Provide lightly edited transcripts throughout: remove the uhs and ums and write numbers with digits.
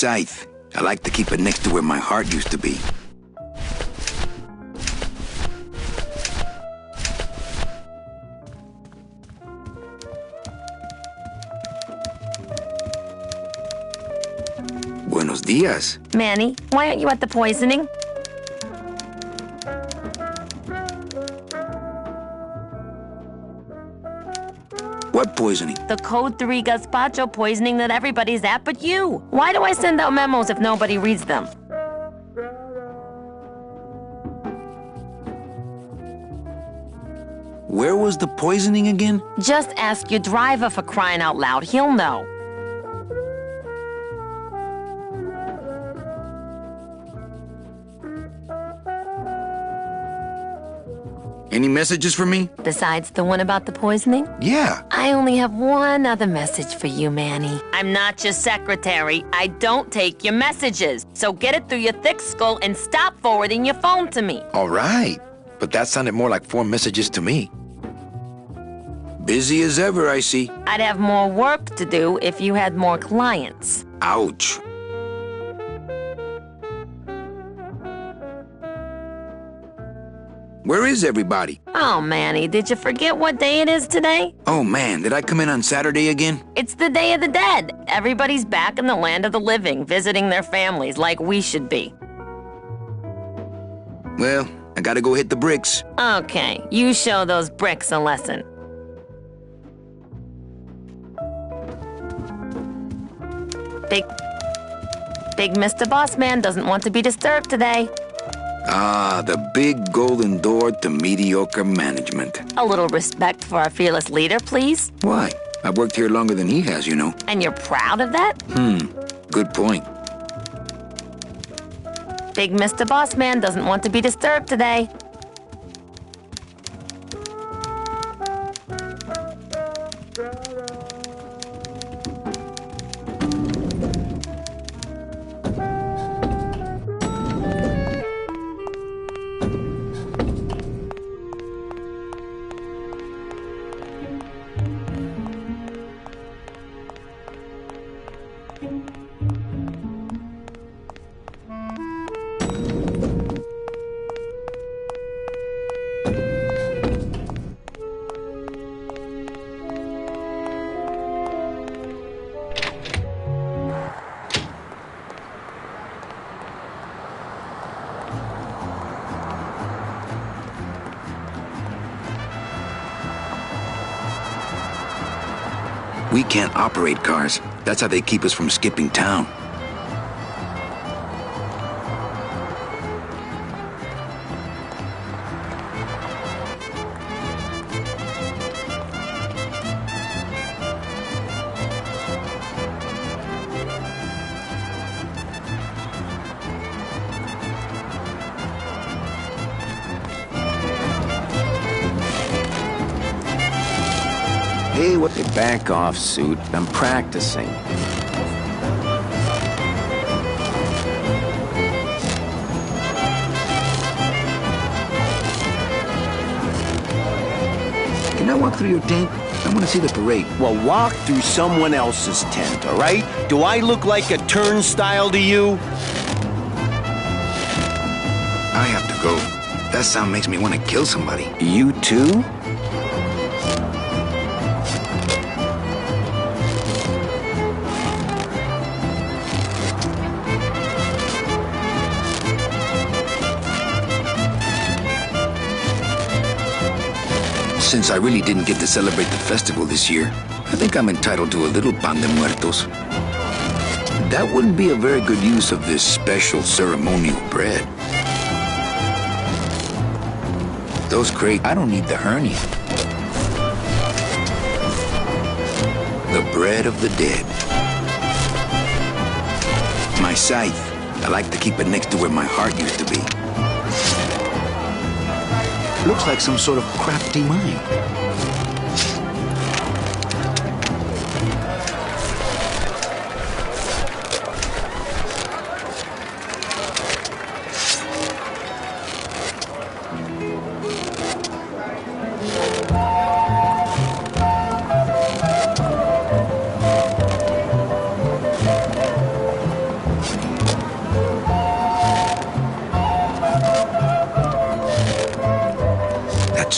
scythe. I like to keep it next to where my heart used to be. Buenos dias. Manny, why aren't you at the poisoning? What poisoning? The Code 3 gazpacho poisoning that everybody's at but you. Why do I send out memos if nobody reads them? Where was the poisoning again? Just ask your driver, for crying out loud. He'll know. Any messages for me? Besides the one about the poisoning? Yeah. I only have one other message for you, Manny. I'm not your secretary. I don't take your messages. So get it through your thick skull and stop forwarding your phone to me. All right. But that sounded more like 4 messages to me. Busy as ever, I see. I'd have more work to do if you had more clients. Ouch. Where is everybody? Oh, Manny, did you forget what day it is today? Oh, man, did I come in on Saturday again? It's the Day of the Dead. Everybody's back in the land of the living, visiting their families like we should be. Well, I gotta go hit the bricks. Okay, you show those bricks a lesson. Big Mr. Boss Man doesn't want to be disturbed today. Ah, the big golden door to mediocre management. A little respect for our fearless leader, please. Why? I've worked here longer than he has, you know. And you're proud of that? Good point. Big Mr. Boss Man doesn't want to be disturbed today. We can't operate cars. That's how they keep us from skipping town. Hey, what? Back off, suit. I'm practicing. Can I walk through your tent? I want to see the parade. Well, walk through someone else's tent, all right? Do I look like a turnstile to you? I have to go. That sound makes me want to kill somebody. You too? Since I really didn't get to celebrate the festival this year, I think I'm entitled to a little pan de muertos. That wouldn't be a very good use of this special ceremonial bread. Those crates, I don't need the hernia. The bread of the dead. My scythe, I like to keep it next to where my heart used to be. Looks like some sort of crafty mine.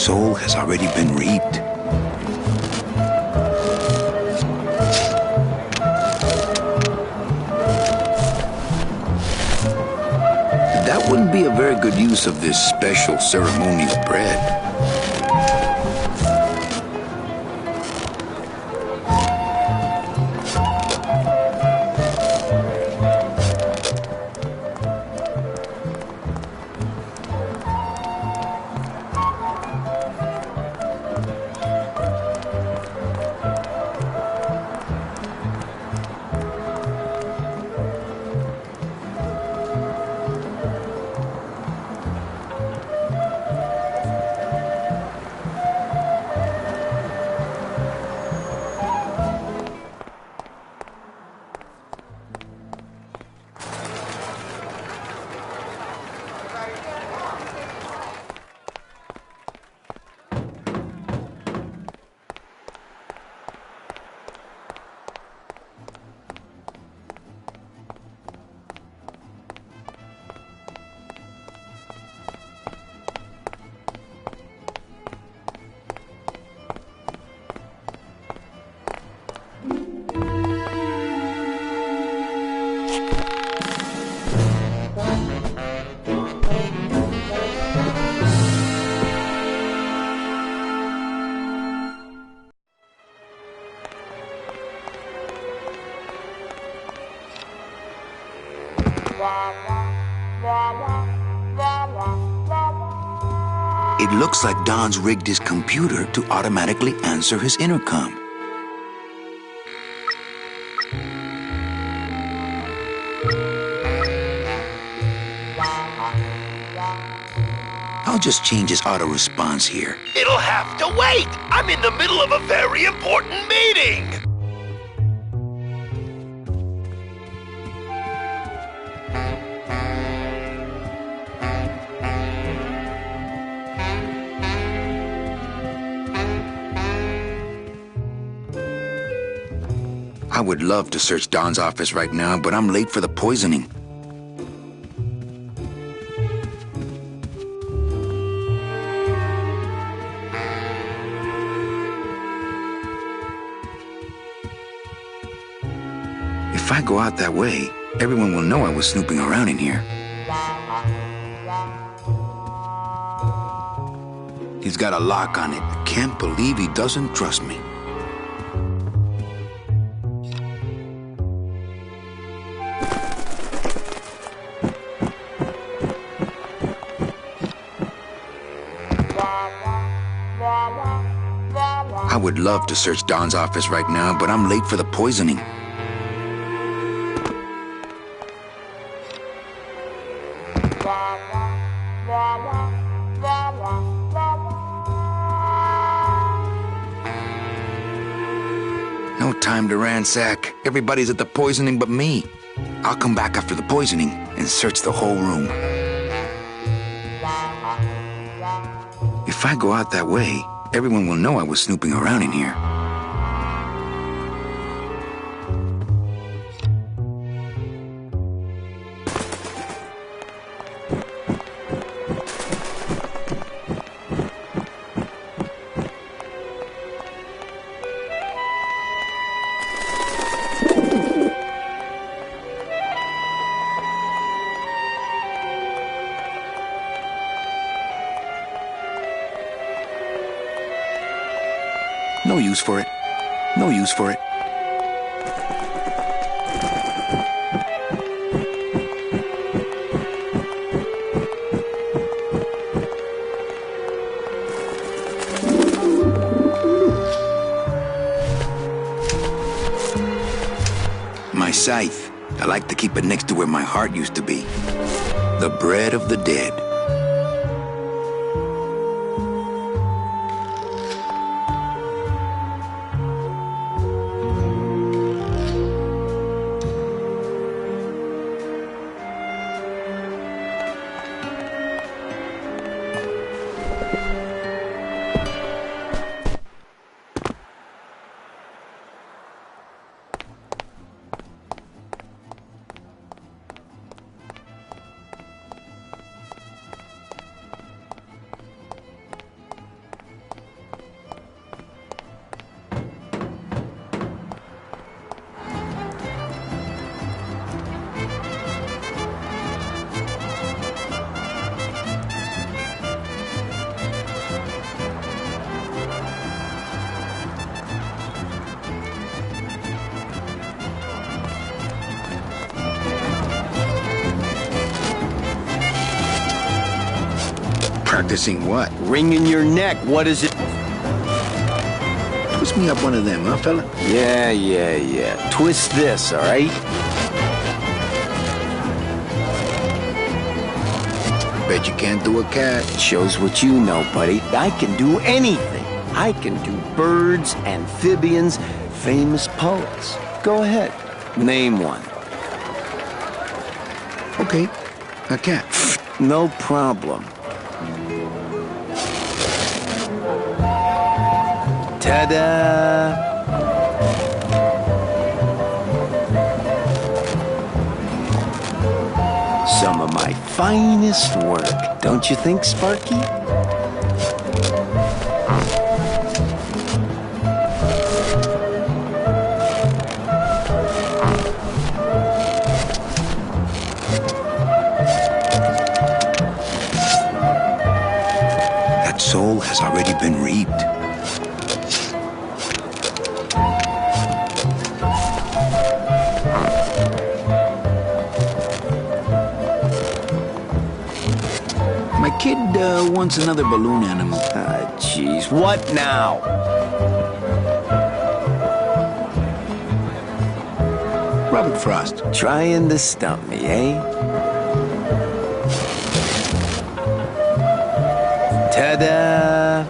soul has already been reaped. That wouldn't be a very good use of this special ceremonial bread. It looks like Don's rigged his computer to automatically answer his intercom. I'll just change his auto response here. It'll have to wait! I'm in the middle of a very important meeting! I would love to search Don's office right now, but I'm late for the poisoning. If I go out that way, everyone will know I was snooping around in here. He's got a lock on it. Can't believe he doesn't trust me. I would love to search Don's office right now, but I'm late for the poisoning. No time to ransack. Everybody's at the poisoning but me. I'll come back after the poisoning and search the whole room. If I go out that way, everyone will know I was snooping around in here. No use for it. No use for it. My scythe. I like to keep it next to where my heart used to be. The bread of the dead. Practicing what? Wringing your neck. What is it? Twist me up one of them, huh, fella? Yeah. Twist this, all right? Bet you can't do a cat. Shows what you know, buddy. I can do anything. I can do birds, amphibians, famous poets. Go ahead. Name one. Okay, a cat. No problem. Ta-da! Some of my finest work, don't you think, Sparky? That soul has already been reaped. My kid wants another balloon animal. Ah, jeez. What now? Robert Frost. Trying to stump me, eh? Ta-da!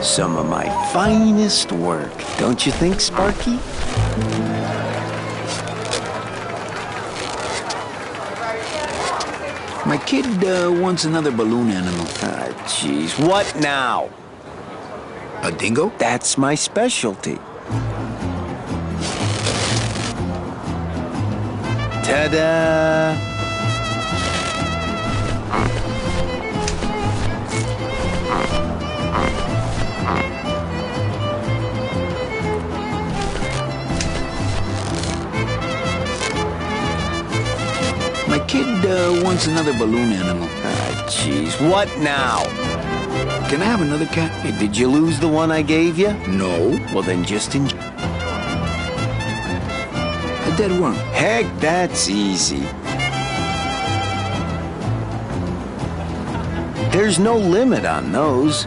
Some of my finest work, don't you think, Sparky? My kid wants another balloon animal. Ah, jeez. What now? A dingo? That's my specialty. Ta-da! My kid wants another balloon animal. Ah, jeez. What now? Can I have another cat? Hey, did you lose the one I gave you? No. Well, then just enjoy. A dead worm. Heck, that's easy. There's no limit on those.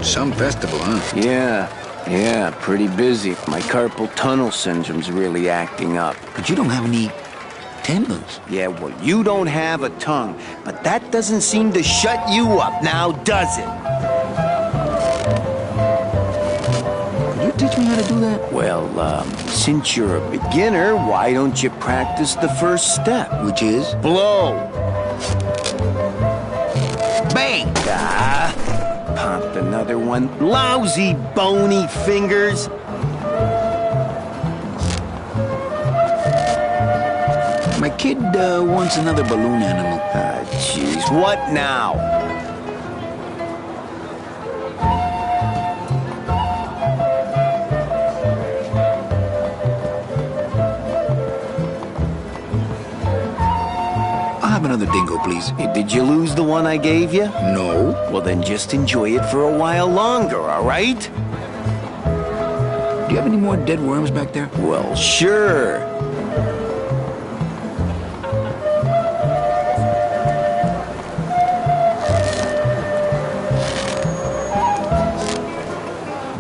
Some festival, huh? Yeah, pretty busy. My carpal tunnel syndrome's really acting up. But you don't have any tendons. Yeah, well, you don't have a tongue, but that doesn't seem to shut you up now, does it? Could you teach me how to do that? Well, since you're a beginner, why don't you practice the first step? Which is? Blow! Bang! Ah, popped another one. Lousy, bony fingers. My kid wants another balloon animal. Ah, jeez. What now? I'll have another dingo, please. Hey, did you lose the one I gave you? No. Well, then just enjoy it for a while longer, all right? Do you have any more dead worms back there? Well, sure.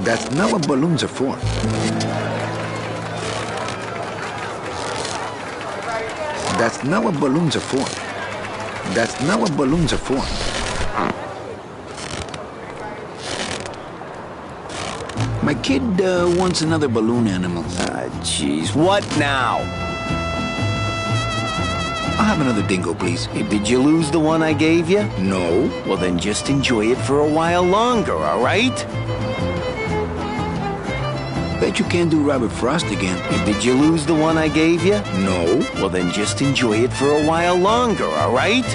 That's not what balloons are for. That's not what balloons are for. That's not what balloons are for. My kid wants another balloon animal. Ah, jeez. What now? I'll have another dingo, please. Hey, did you lose the one I gave you? No. Well, then just enjoy it for a while longer, all right? Bet you can't do Robert Frost again. Hey, did you lose the one I gave you? No. Well, then just enjoy it for a while longer, all right?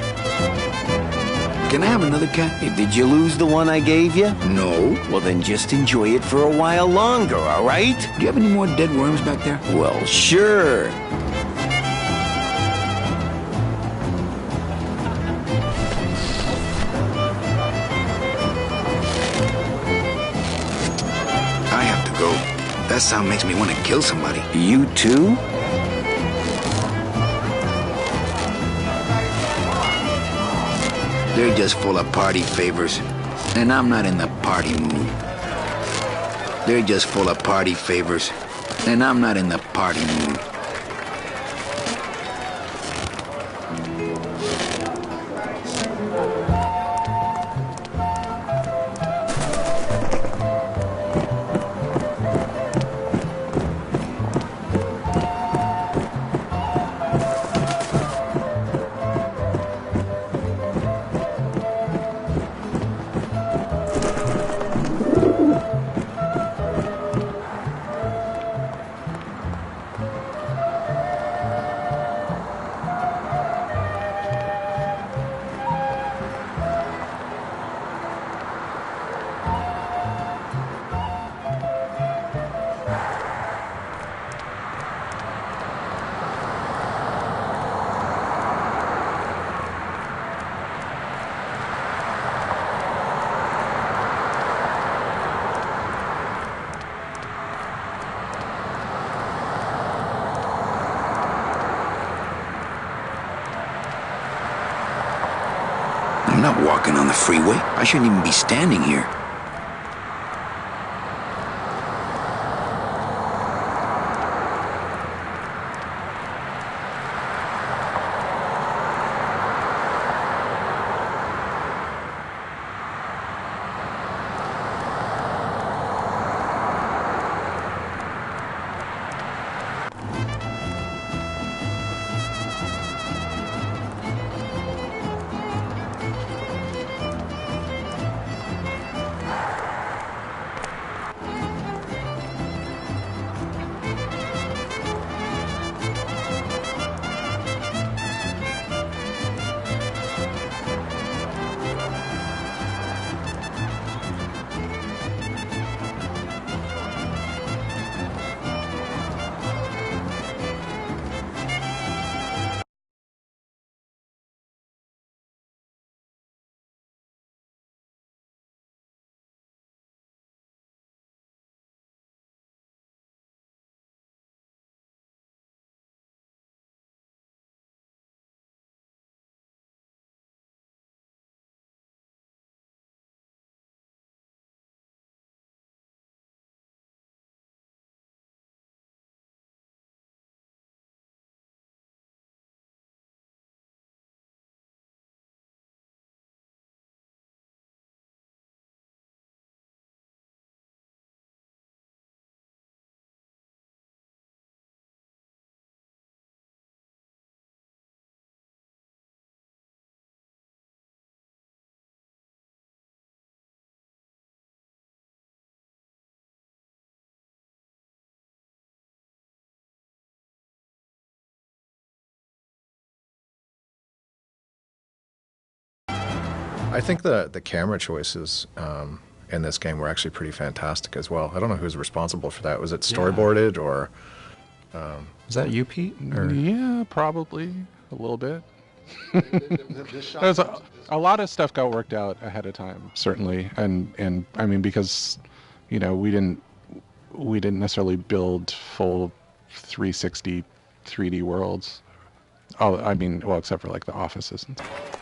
Can I have another cat? Hey, did you lose the one I gave you? No. Well, then just enjoy it for a while longer, all right? Do you have any more dead worms back there? Well, sure. sound makes me want to kill somebody. You too? They're just full of party favors, and I'm not in the party mood. They're just full of party favors, and I'm not in the party mood. I'm not walking on the freeway. I shouldn't even be standing here. I think the camera choices in this game were actually pretty fantastic as well. I don't know who's responsible for that. Was it storyboarded or was that you, Pete? Or? Yeah, probably a little bit. There's a lot of stuff got worked out ahead of time, certainly, and I mean because we didn't necessarily build full 360 3D worlds. Oh, I mean, well, except for like the offices and stuff.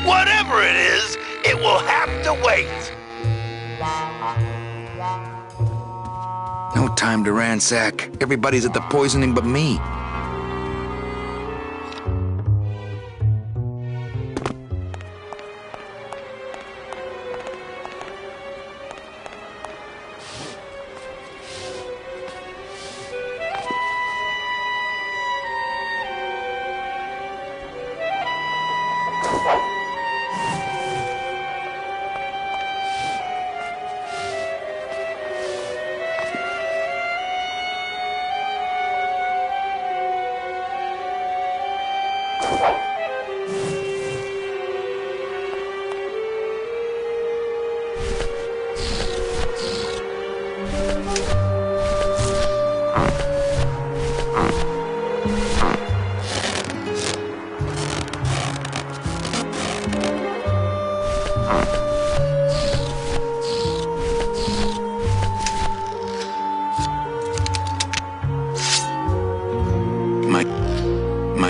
Whatever it is, it will have to wait. No time to ransack. Everybody's at the poisoning but me.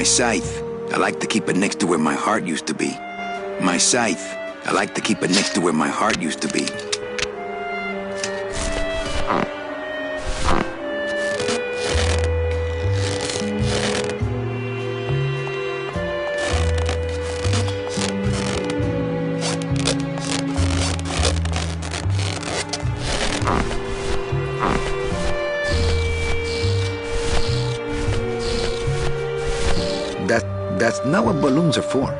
My scythe, I like to keep it next to where my heart used to be. My scythe, I like to keep it next to where my heart used to be. That's not what balloons are for.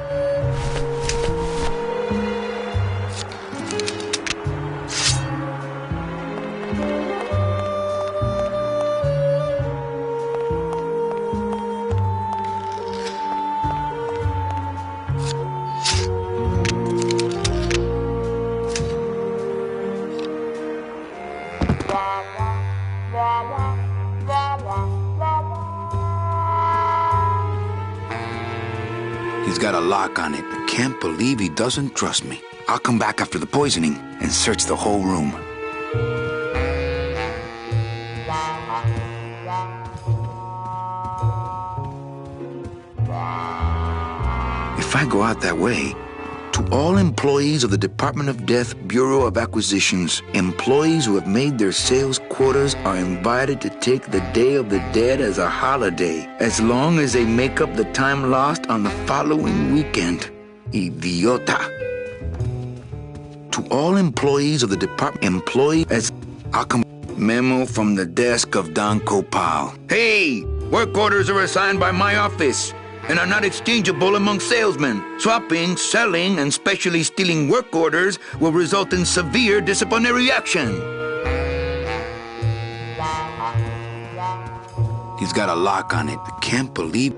He's got a lock on it. I can't believe he doesn't trust me. I'll come back after the poisoning and search the whole room. If I go out that way, to all employees of the Department of Death Bureau of Acquisitions, employees who have made their sales quotas are invited to take the Day of the Dead as a holiday, as long as they make up the time lost on the following weekend. Idiota. To all employees of the department, memo from the desk of Don Copal. Hey, work orders are assigned by my office and are not exchangeable among salesmen. Swapping, selling, and specially stealing work orders will result in severe disciplinary action. He's got a lock on it. I can't believe...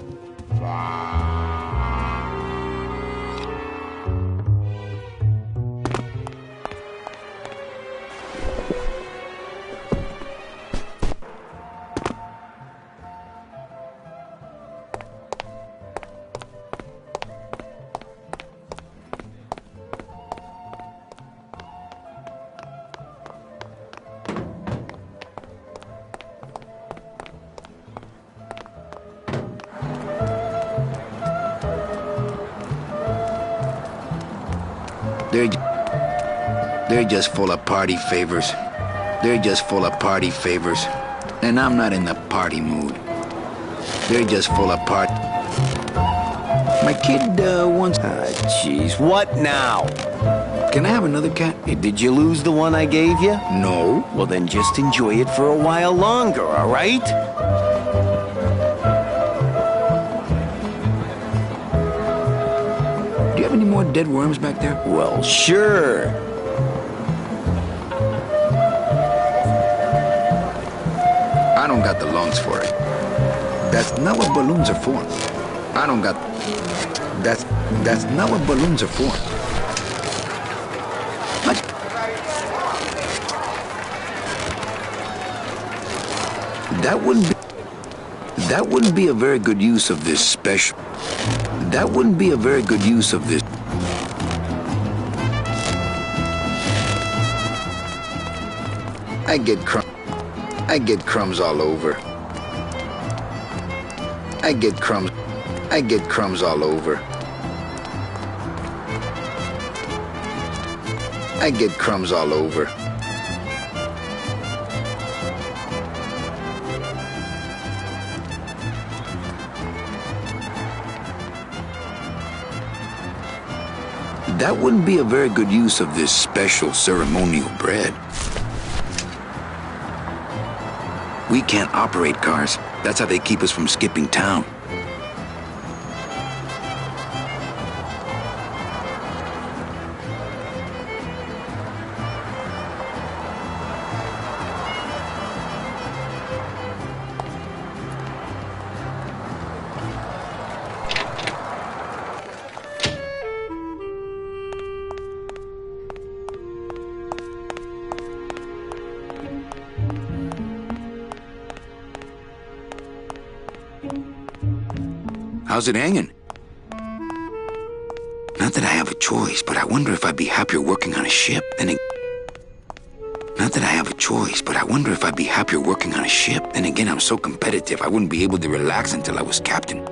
They're just full of party favors. They're just full of party favors. And I'm not in the party mood. They're just full of party. My kid wants... Jeez, what now? Can I have another cat? Hey, did you lose the one I gave you? No. Well, then just enjoy it for a while longer, all right? Do you have any more dead worms back there? Well, sure. I don't got the lungs for it. That's not what balloons are for. I don't got... That's not what balloons are for. That wouldn't be a very good use of this special... That wouldn't be a very good use of this... I get crumbs all over. I get crumbs all over. I get crumbs all over. That wouldn't be a very good use of this special ceremonial bread. We can't operate cars. That's how they keep us from skipping town. How's it hanging? Not that I have a choice, but I wonder if I'd be happier working on a ship than... Not that I have a choice, but I wonder if I'd be happier working on a ship. Then again, I'm so competitive, I wouldn't be able to relax until I was captain.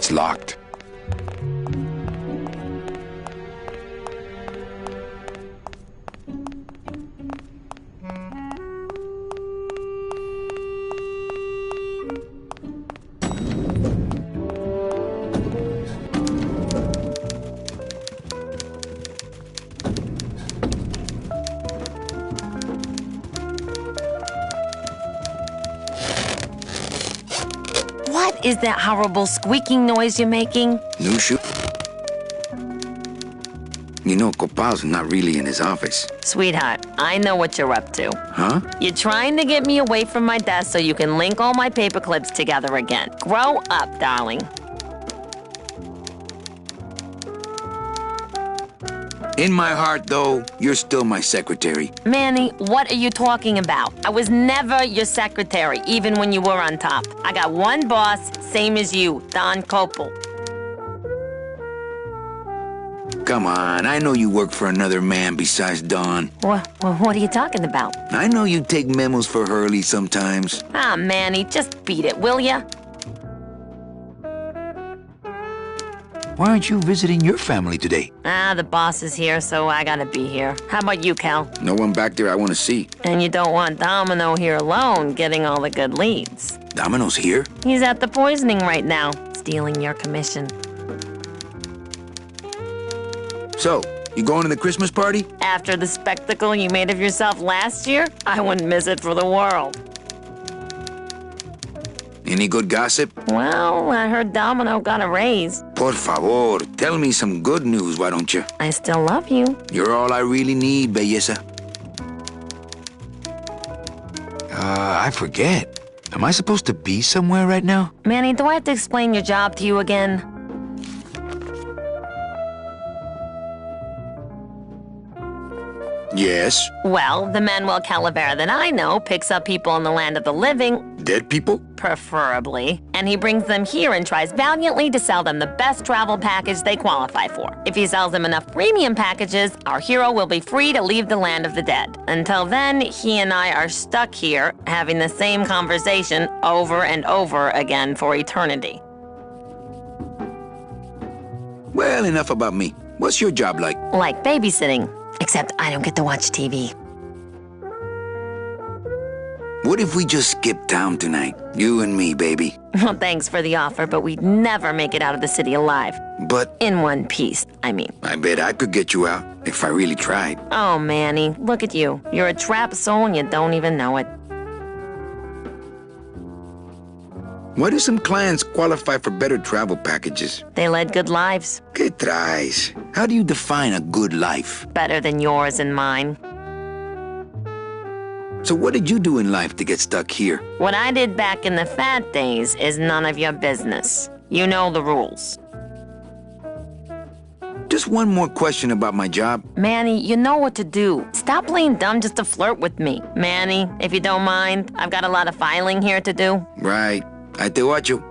It's locked. What is that horrible squeaking noise you're making? New shoe? You know, Copal's not really in his office. Sweetheart, I know what you're up to. Huh? You're trying to get me away from my desk so you can link all my paper clips together again. Grow up, darling. In my heart, though, you're still my secretary. Manny, what are you talking about? I was never your secretary, even when you were on top. I got one boss, same as you, Don Copel. Come on, I know you work for another man besides Don. What are you talking about? I know you take memos for Hurley sometimes. Ah, Manny, just beat it, will ya? Why aren't you visiting your family today? Ah, the boss is here, so I gotta be here. How about you, Cal? No one back there I want to see. And you don't want Domino here alone, getting all the good leads. Domino's here? He's at the poisoning right now, stealing your commission. So, you going to the Christmas party? After the spectacle you made of yourself last year, I wouldn't miss it for the world. Any good gossip? Well, I heard Domino got a raise. Por favor, tell me some good news, why don't you? I still love you. You're all I really need, belleza. I forget. Am I supposed to be somewhere right now? Manny, do I have to explain your job to you again? Yes. Well, the Manuel Calavera that I know picks up people in the land of the living, Dead people? preferably, and he brings them here and tries valiantly to sell them the best travel package they qualify for. If he sells them enough premium packages, our hero will be free to leave the land of the dead. Until then, he and I are stuck here, having the same conversation over and over again for eternity. Well, enough about me. What's your job like? Like babysitting, except I don't get to watch TV. What if we just skip town tonight? You and me, baby. Well, thanks for the offer, but we'd never make it out of the city alive. But In one piece, I mean. I bet I could get you out if I really tried. Oh, Manny, look at you. You're a trap soul and you don't even know it. Why do some clients qualify for better travel packages? They led good lives, ¿Qué traes? How do you define a good life? better than yours and mine. So what did you do in life to get stuck here? What I did back in the fat days is none of your business. You know the rules. Just one more question about my job. Manny, you know what to do. Stop playing dumb just to flirt with me. Manny, if you don't mind, I've got a lot of filing here to do. Right. Ahí te guacho.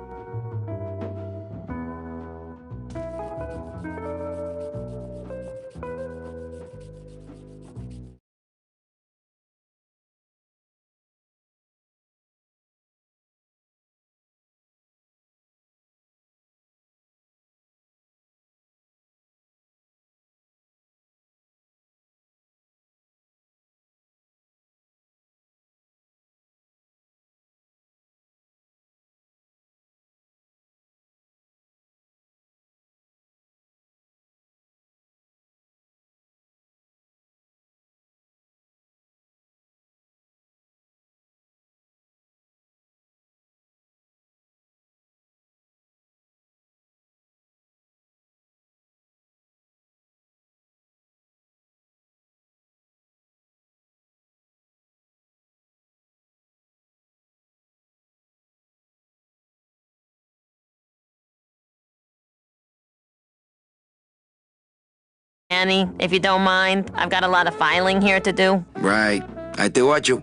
Manny, if you don't mind, I've got a lot of filing here to do. Right. Ahí te guacho.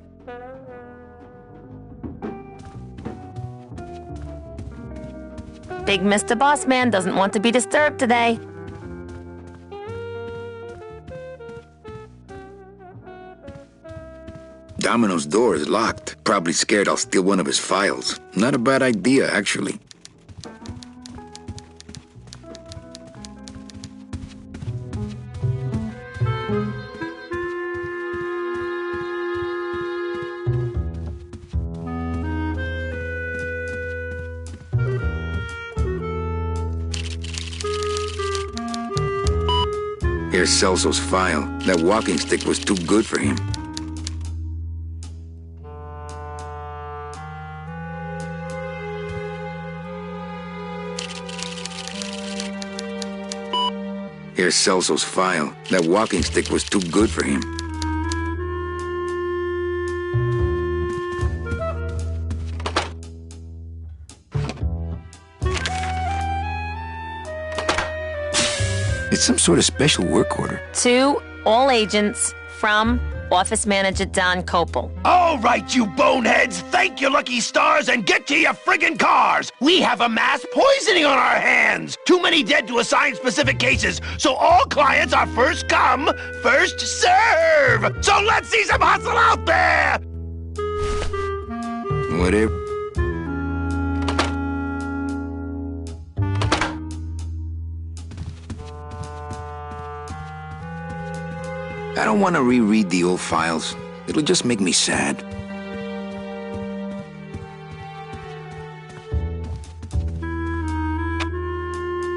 Big Mr. Boss Man doesn't want to be disturbed today. Domino's door is locked. Probably scared I'll steal one of his files. Not a bad idea, actually. Here's Celso's file. That walking stick was too good for him. Here's Celso's file. That walking stick was too good for him. It's some sort of special work order. To all agents from Office Manager Don Copel. All right, you boneheads, thank your lucky stars and get to your friggin' cars. We have a mass poisoning on our hands. Too many dead to assign specific cases, so all clients are first come, first serve. So let's see some hustle out there. Whatever. I don't want to reread the old files. It'll just make me sad.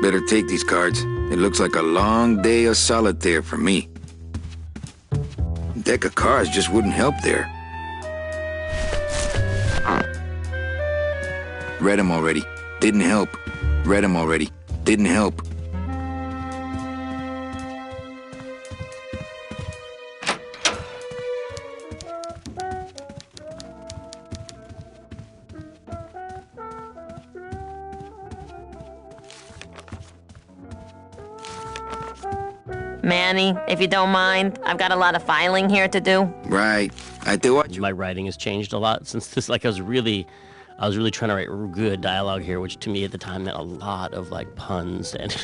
Better take these cards. It looks like a long day of solitaire for me. A deck of cards just wouldn't help there. Read them already. Didn't help. Read them already. Didn't help. Manny, if you don't mind, I've got a lot of filing here to do. Right. I do what you... My writing has changed a lot since this. Like I was really trying to write good dialogue here, which to me at the time meant a lot of like puns and.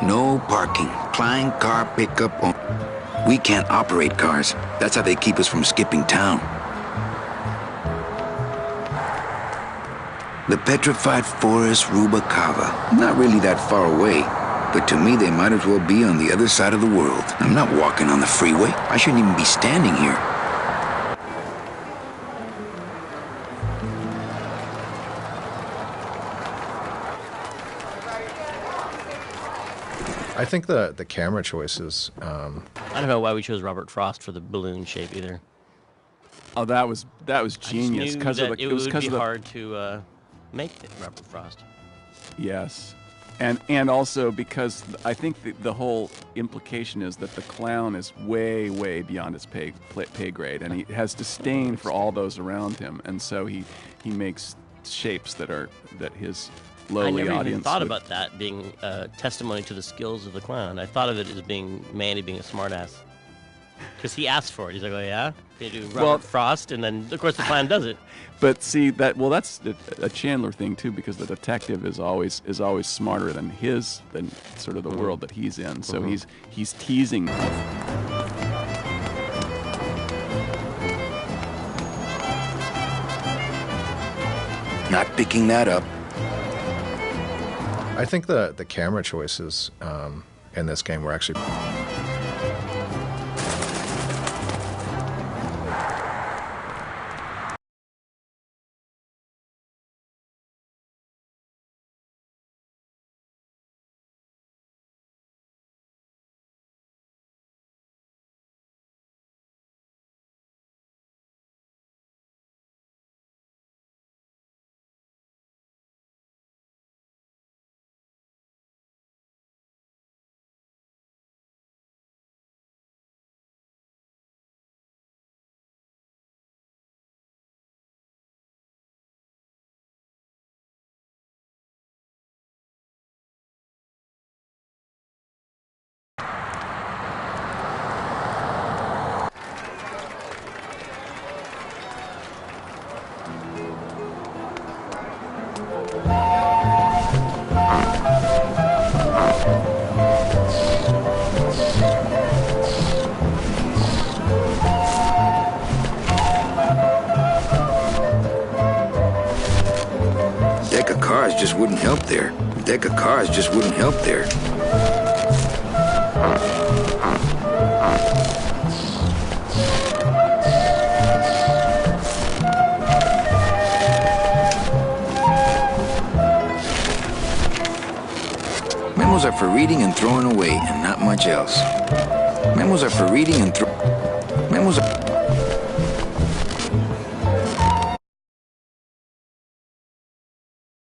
No parking. Klein car pickup on... We can't operate cars. That's how they keep us from skipping town. The petrified forest Rubacava. Not really that far away. But to me, they might as well be on the other side of the world. I'm not walking on the freeway. I shouldn't even be standing here. I think the camera choices. I don't know why we chose Robert Frost for the balloon shape either. Oh, that was genius because of the. It would be hard to make Robert Frost. Yes, and also because I think the whole implication is that the clown is way beyond his pay grade, and he has disdain for all those around him, and so he makes shapes that his lowly I never audience even thought about that being testimony to the skills of the clown. I thought of it as being Manny being a smartass. Because he asked for it. He's like, oh yeah? Can you do Robert Frost? And then, of course, the clown does it. But see, that's a Chandler thing, too, because the detective is always smarter than sort of the world that he's in. So he's teasing. Not picking that up. I think the camera choices in this game were actually... wouldn't help there. A deck of cards just wouldn't help there. Memos are for reading and throwing away, and not much else. Memos are for reading and Memos are...